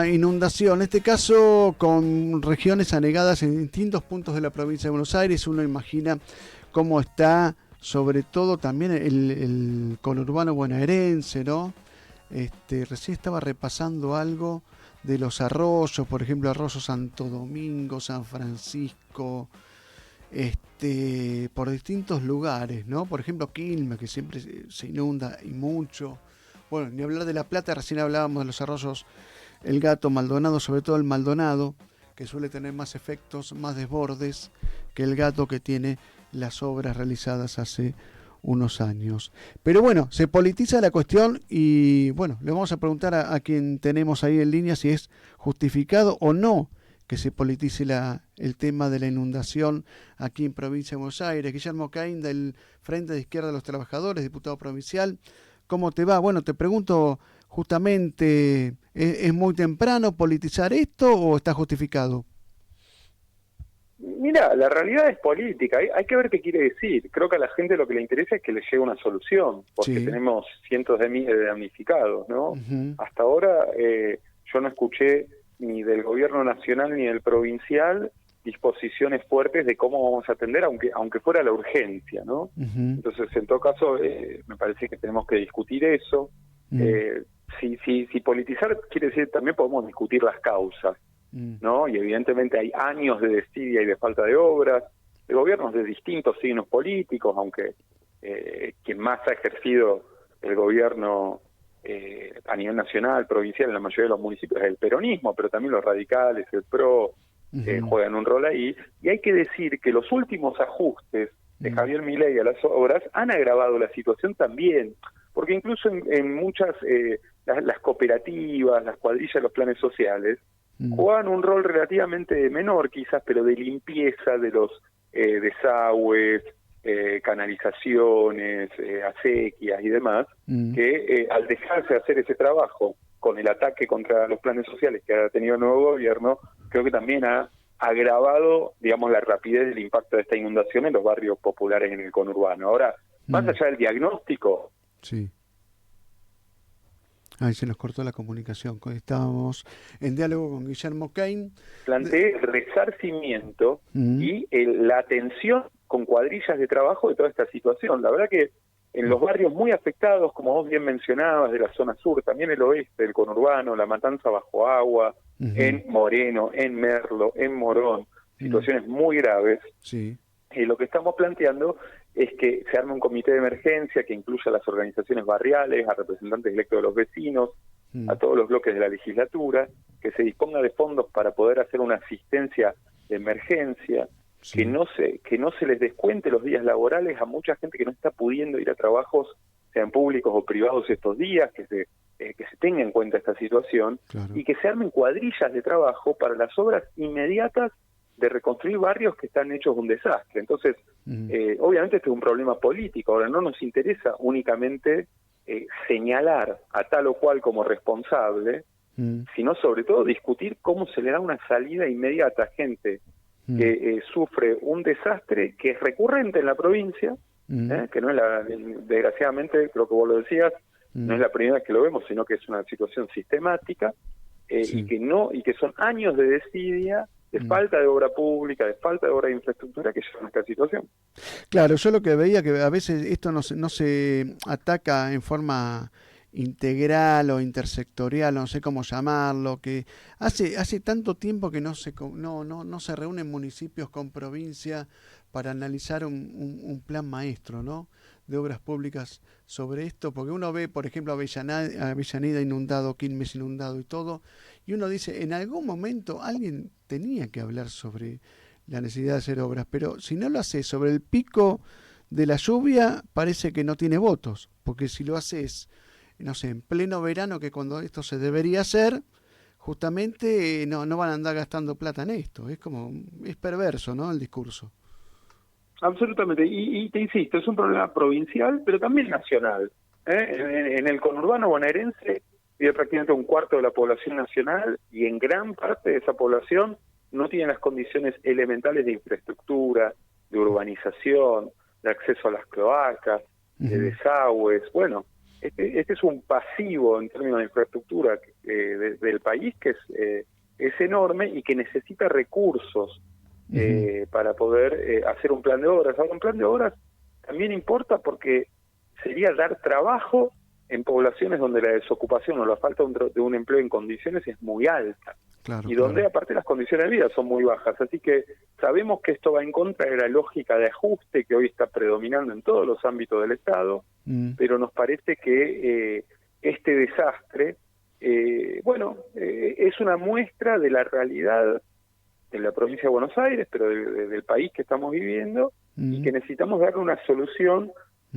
una inundación, en este caso con regiones anegadas en distintos puntos de la provincia de Buenos Aires. Uno imagina cómo está, sobre todo también el conurbano bonaerense, ¿no? Recién estaba repasando algo de los arroyos, por ejemplo, Arroyo Santo Domingo, San Francisco, por distintos lugares, ¿no? Por ejemplo, Quilmes, que siempre se inunda y mucho. Bueno, ni hablar de La Plata, recién hablábamos de los arroyos El Gato, Maldonado, sobre todo el Maldonado, que suele tener más efectos, más desbordes que el Gato, que tiene las obras realizadas hace unos años. Pero bueno, se politiza la cuestión y bueno, le vamos a preguntar a quien tenemos ahí en línea si es justificado o no que se politice el tema de la inundación aquí en Provincia de Buenos Aires. Guillermo Caín, del Frente de Izquierda de los Trabajadores, diputado provincial. ¿Cómo te va? Bueno, te pregunto justamente, ¿es muy temprano politizar esto o está justificado? Mira, la realidad es política, hay que ver qué quiere decir. Creo que a la gente lo que le interesa es que le llegue una solución, porque Sí. tenemos cientos de miles de damnificados, ¿no? Uh-huh. Hasta ahora yo no escuché ni del gobierno nacional ni del provincial disposiciones fuertes de cómo vamos a atender, aunque fuera la urgencia, ¿no? Uh-huh. Entonces, en todo caso, me parece que tenemos que discutir eso. Uh-huh. Si politizar quiere decir también podemos discutir las causas, ¿no? Y evidentemente hay años de desidia y de falta de obras, de gobiernos de distintos signos políticos, aunque quien más ha ejercido el gobierno a nivel nacional, provincial, en la mayoría de los municipios es el peronismo, pero también los radicales, el PRO, juegan un rol ahí. Y hay que decir que los últimos ajustes de Javier Milei a las obras han agravado la situación también, porque incluso en muchas, las cooperativas, las cuadrillas, los planes sociales, juegan un rol relativamente menor quizás, pero de limpieza de los desagües, canalizaciones, acequias y demás, que al dejarse de hacer ese trabajo con el ataque contra los planes sociales que ha tenido el nuevo gobierno, creo que también ha agravado, digamos, la rapidez del impacto de esta inundación en los barrios populares en el conurbano. Ahora, más allá del diagnóstico... Sí. Ahí se nos cortó la comunicación. Estábamos en diálogo con Guillermo Caín. Planteé el resarcimiento y la atención con cuadrillas de trabajo de toda esta situación. La verdad que en los barrios muy afectados, como vos bien mencionabas, de la zona sur, también el oeste, el conurbano, La Matanza bajo agua, en Moreno, en Merlo, en Morón, situaciones muy graves. Sí. Lo que estamos planteando es que se arme un comité de emergencia que incluya a las organizaciones barriales, a representantes electos de los vecinos, a todos los bloques de la legislatura, que se disponga de fondos para poder hacer una asistencia de emergencia, que no se les descuente los días laborales a mucha gente que no está pudiendo ir a trabajos, sean públicos o privados estos días, que se tenga en cuenta esta situación, y que se armen cuadrillas de trabajo para las obras inmediatas de reconstruir barrios que están hechos un desastre. Entonces, obviamente este es un problema político. Ahora, no nos interesa únicamente señalar a tal o cual como responsable, sino sobre todo discutir cómo se le da una salida inmediata a gente que sufre un desastre que es recurrente en la provincia, que no es desgraciadamente, creo que vos lo decías, no es la primera vez que lo vemos, sino que es una situación sistemática, y que son años de desidia, de falta de obra pública, de falta de obra de infraestructura que llevan a esta situación. Claro, yo lo que veía que a veces esto no se ataca en forma integral o intersectorial, no sé cómo llamarlo, que hace tanto tiempo que no se reúnen municipios con provincia para analizar un plan maestro, ¿no?, de obras públicas sobre esto, porque uno ve, por ejemplo, Avellaneda inundado, Quilmes inundado y todo, y uno dice, en algún momento alguien tenía que hablar sobre la necesidad de hacer obras, pero si no lo haces sobre el pico de la lluvia, parece que no tiene votos, porque si lo haces, no sé, en pleno verano, que cuando esto se debería hacer, justamente no van a andar gastando plata en esto. Es perverso, ¿no?, el discurso. Absolutamente, y te insisto, es un problema provincial, pero también nacional. En el conurbano bonaerense vive prácticamente un cuarto de la población nacional, y en gran parte de esa población no tiene las condiciones elementales de infraestructura, de urbanización, de acceso a las cloacas, de desagües. Bueno, este es un pasivo en términos de infraestructura del país que es enorme y que necesita recursos para poder hacer un plan de obras. Ahora, un plan de obras también importa porque sería dar trabajo en poblaciones donde la desocupación o la falta de un empleo en condiciones es muy alta. Claro, Y donde claro. aparte las condiciones de vida son muy bajas. Así que sabemos que esto va en contra de la lógica de ajuste que hoy está predominando en todos los ámbitos del Estado, pero nos parece que este desastre, es una muestra de la realidad de la provincia de Buenos Aires, pero del país que estamos viviendo, y que necesitamos darle una solución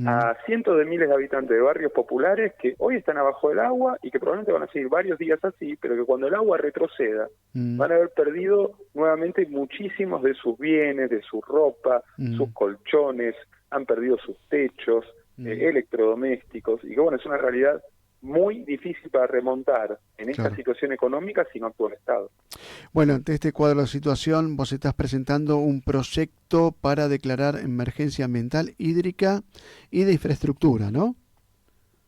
a cientos de miles de habitantes de barrios populares que hoy están abajo del agua y que probablemente van a seguir varios días así, pero que cuando el agua retroceda van a haber perdido nuevamente muchísimos de sus bienes, de su ropa, sus colchones, han perdido sus techos, electrodomésticos, y que bueno, es una realidad muy difícil para remontar en esta situación económica si no actúa el Estado. Bueno, ante este cuadro de situación, vos estás presentando un proyecto para declarar emergencia ambiental, hídrica y de infraestructura, ¿no?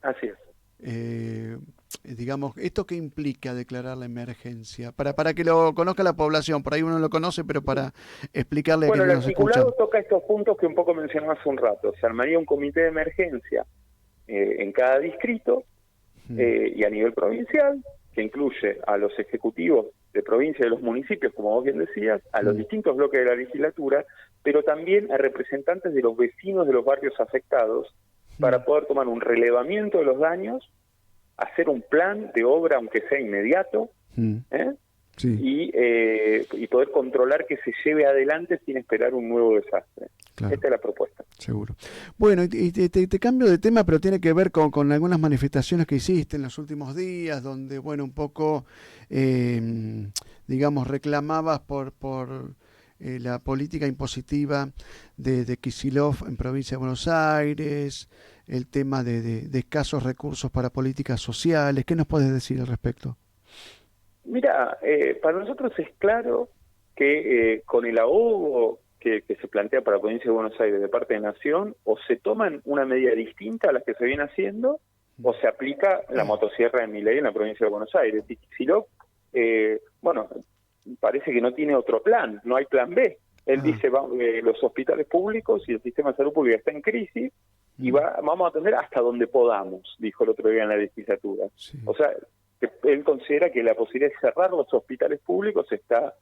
Así es. Digamos, ¿esto qué implica declarar la emergencia? Para que lo conozca la población, por ahí uno lo conoce, pero para explicarle a quienes nos escuchan. Bueno, el articulado toca estos puntos que un poco mencionaba hace un rato. Se armaría un comité de emergencia en cada distrito y a nivel provincial, que incluye a los ejecutivos de provincia y de los municipios, como vos bien decías, a los distintos bloques de la legislatura, pero también a representantes de los vecinos de los barrios afectados, para poder tomar un relevamiento de los daños, hacer un plan de obra, aunque sea inmediato, y poder controlar que se lleve adelante sin esperar un nuevo desastre. Claro. Esta es la propuesta. Seguro. Bueno, y te cambio de tema, pero tiene que ver con algunas manifestaciones que hiciste en los últimos días, donde, bueno, un poco, digamos, reclamabas por la política impositiva de Kicillof en provincia de Buenos Aires, el tema de escasos recursos para políticas sociales. ¿Qué nos puedes decir al respecto? Mira, para nosotros es claro que con el ahogo que se plantea para la provincia de Buenos Aires de parte de Nación, o se toman una medida distinta a las que se viene haciendo, o se aplica la motosierra de Milei en la provincia de Buenos Aires. Y Kicillof, parece que no tiene otro plan, no hay plan B. Él dice, los hospitales públicos y el sistema de salud pública está en crisis, y vamos a atender hasta donde podamos, dijo el otro día en la legislatura. Sí. O sea, él considera que la posibilidad de cerrar los hospitales públicos está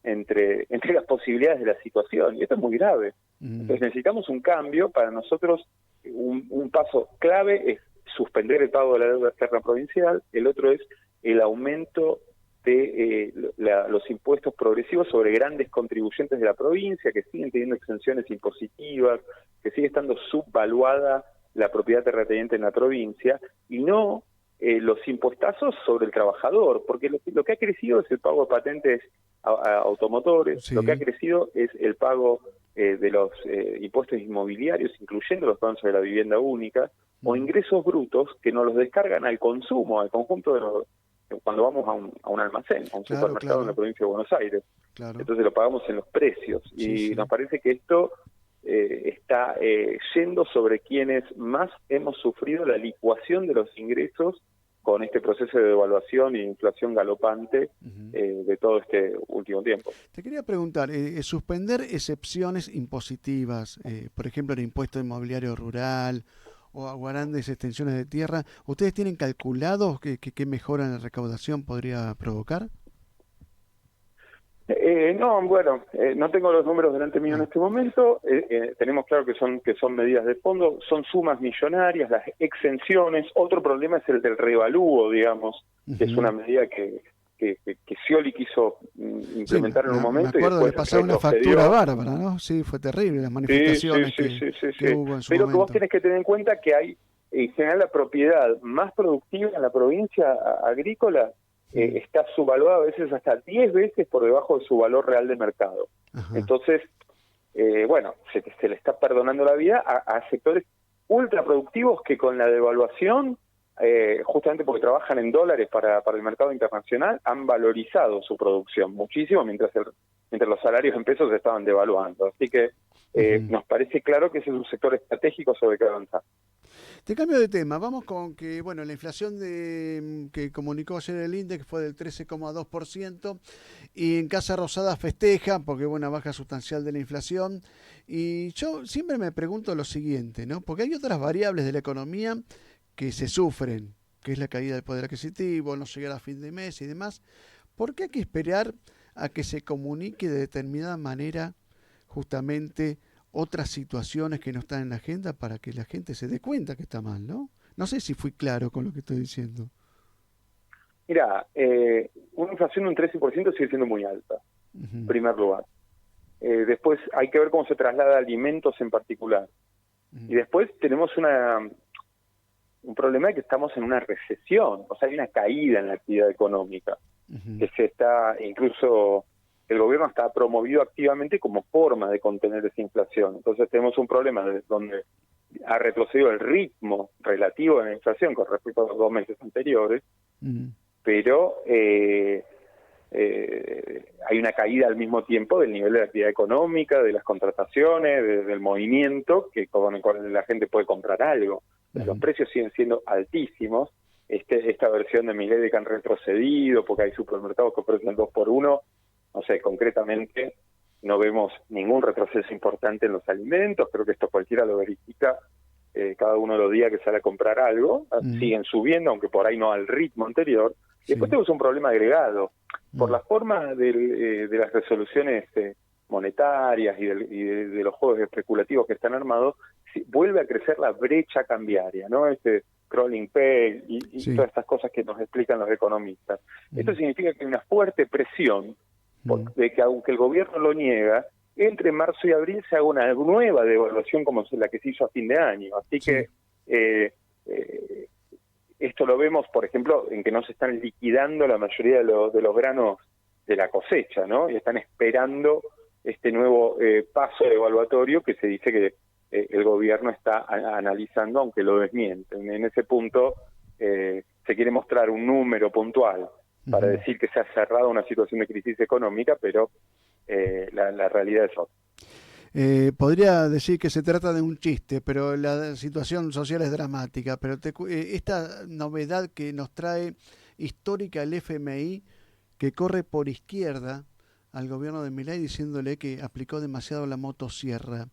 entre las posibilidades de la situación, y esto es muy grave. Entonces necesitamos un cambio. Para nosotros un paso clave es suspender el pago de la deuda externa provincial, el otro es el aumento de los impuestos progresivos sobre grandes contribuyentes de la provincia, que siguen teniendo exenciones impositivas, que sigue estando subvaluada la propiedad terrateniente en la provincia, y no los impuestazos sobre el trabajador, porque lo que ha crecido es el pago de patentes a automotores, lo que ha crecido es el pago de los impuestos inmobiliarios, incluyendo los pagos de la vivienda única, o ingresos brutos que nos los descargan al consumo, al conjunto de cuando vamos a un almacén, a un supermercado en la provincia de Buenos Aires. Entonces lo pagamos en los precios, y nos parece que esto está yendo sobre quienes más hemos sufrido la licuación de los ingresos con este proceso de devaluación e inflación galopante de todo este último tiempo. Te quería preguntar, suspender excepciones impositivas, por ejemplo el impuesto inmobiliario rural o a grandes extensiones de tierra, ¿ustedes tienen calculado qué mejora en la recaudación podría provocar? No tengo los números delante mío en este momento. Tenemos claro que son medidas de fondo, son sumas millonarias, las exenciones. Otro problema es el del revalúo, digamos, que es una medida que Scioli quiso implementar en un momento. Me acuerdo de pasar una factura bárbara, ¿no? Sí, fue terrible las manifestaciones que hubo en su Pero momento. que vos tenés que tener en cuenta que hay, en general, la propiedad más productiva en la provincia agrícola está subvaluada a veces hasta 10 veces por debajo de su valor real de mercado. Entonces, se le está perdonando la vida a sectores ultraproductivos que con la devaluación, justamente porque trabajan en dólares para el mercado internacional, han valorizado su producción muchísimo mientras los salarios en pesos se estaban devaluando. Así que nos parece claro que ese es un sector estratégico sobre el que avanzar. Te cambio de tema, vamos con que, bueno, la inflación que comunicó ayer el INDEX fue del 13,2% y en Casa Rosada festeja porque hubo una baja sustancial de la inflación. Y yo siempre me pregunto lo siguiente, ¿no? Porque hay otras variables de la economía que se sufren, que es la caída del poder adquisitivo, no llegar a fin de mes y demás. ¿Por qué hay que esperar a que se comunique de determinada manera justamente otras situaciones que no están en la agenda para que la gente se dé cuenta que está mal, ¿no? No sé si fui claro con lo que estoy diciendo. Mira, una inflación de un 13% sigue siendo muy alta, en Uh-huh. primer lugar. Después hay que ver cómo se traslada a alimentos en particular. Y Uh-huh. después tenemos un problema de que estamos en una recesión, o sea, hay una caída en la actividad económica, Uh-huh. que incluso el gobierno está promovido activamente como forma de contener esa inflación. Entonces tenemos un problema donde ha retrocedido el ritmo relativo de la inflación con respecto a los 2 meses anteriores, Uh-huh. pero hay una caída al mismo tiempo del nivel de la actividad económica, de las contrataciones, del movimiento con el cual la gente puede comprar algo. Los Uh-huh. precios siguen siendo altísimos. Esta versión de Milei de que han retrocedido porque hay supermercados que ofrecen 2 por 1, no sé, concretamente no vemos ningún retroceso importante en los alimentos. Creo que esto cualquiera lo verifica cada uno de los días que sale a comprar algo. Uh-huh. Siguen subiendo, aunque por ahí no al ritmo anterior. Y después Sí. tenemos un problema agregado. Por Uh-huh. la forma de las resoluciones monetarias y de los juegos especulativos que están armados, vuelve a crecer la brecha cambiaria, ¿no? Crawling peg y Sí. todas estas cosas que nos explican los economistas. Esto Uh-huh. significa que hay una fuerte presión Uh-huh. de que, aunque el gobierno lo niega, entre marzo y abril se haga una nueva devaluación como la que se hizo a fin de año. Así Sí. que eh, esto lo vemos, por ejemplo, en que no se están liquidando la mayoría de los granos de la cosecha, ¿no? Y están esperando este nuevo paso evaluatorio que se dice que el gobierno está analizando, aunque lo desmienten. En ese punto se quiere mostrar un número puntual para Uh-huh. decir que se ha cerrado una situación de crisis económica, pero la realidad es otra. Podría decir que se trata de un chiste, pero la situación social es dramática. Pero esta novedad que nos trae histórica el FMI, que corre por izquierda al gobierno de Milei diciéndole que aplicó demasiado la motosierra,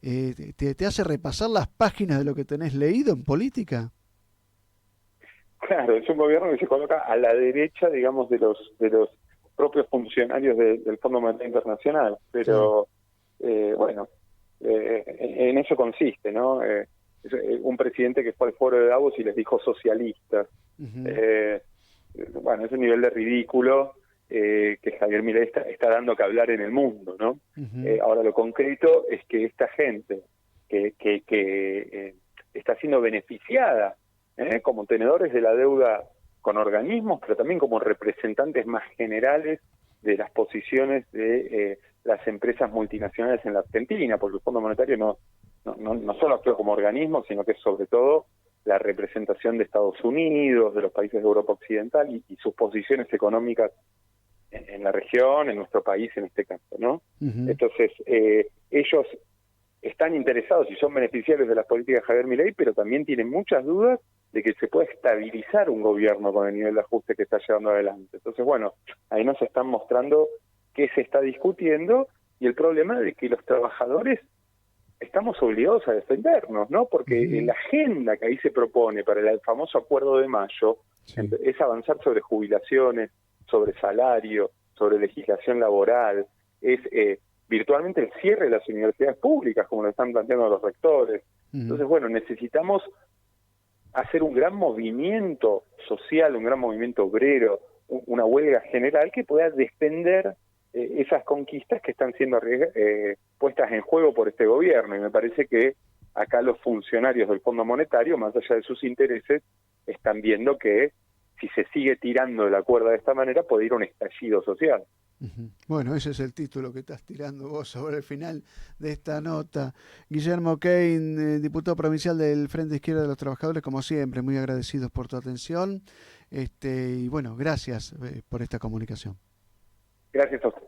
¿te hace repasar las páginas de lo que tenés leído en política? Claro, es un gobierno que se coloca a la derecha, digamos, de los propios funcionarios del Fondo Monetario Internacional, Claro. pero bueno, en eso consiste, ¿no? Un presidente que fue al foro de Davos y les dijo socialistas. Uh-huh. Eh, bueno, es un nivel de ridículo que Javier Milei está dando que hablar en el mundo, ¿no? Uh-huh. Ahora, lo concreto es que esta gente que está siendo beneficiada como tenedores de la deuda con organismos, pero también como representantes más generales de las posiciones de las empresas multinacionales en la Argentina, porque el Fondo Monetario no solo actúa como organismo, sino que es sobre todo la representación de Estados Unidos, de los países de Europa Occidental y sus posiciones económicas en la región, en nuestro país en este caso, ¿no? Uh-huh. Entonces, ellos están interesados y son beneficiarios de las políticas de Javier Milei, pero también tienen muchas dudas de que se pueda estabilizar un gobierno con el nivel de ajuste que está llevando adelante. Entonces, bueno, ahí nos están mostrando qué se está discutiendo y el problema de que los trabajadores estamos obligados a defendernos, ¿no? Porque Uh-huh. la agenda que ahí se propone para el famoso acuerdo de mayo Sí. es avanzar sobre jubilaciones, sobre salario, sobre legislación laboral, es virtualmente el cierre de las universidades públicas, como lo están planteando los rectores. Uh-huh. Entonces, bueno, necesitamos hacer un gran movimiento social, un gran movimiento obrero, una huelga general que pueda defender esas conquistas que están siendo puestas en juego por este gobierno. Y me parece que acá los funcionarios del Fondo Monetario, más allá de sus intereses, están viendo que si se sigue tirando de la cuerda de esta manera, puede ir a un estallido social. Uh-huh. Bueno, ese es el título que estás tirando vos sobre el final de esta nota. Guillermo Kane, diputado provincial del Frente Izquierda de los Trabajadores, como siempre, muy agradecidos por tu atención. Y bueno, gracias por esta comunicación. Gracias a usted.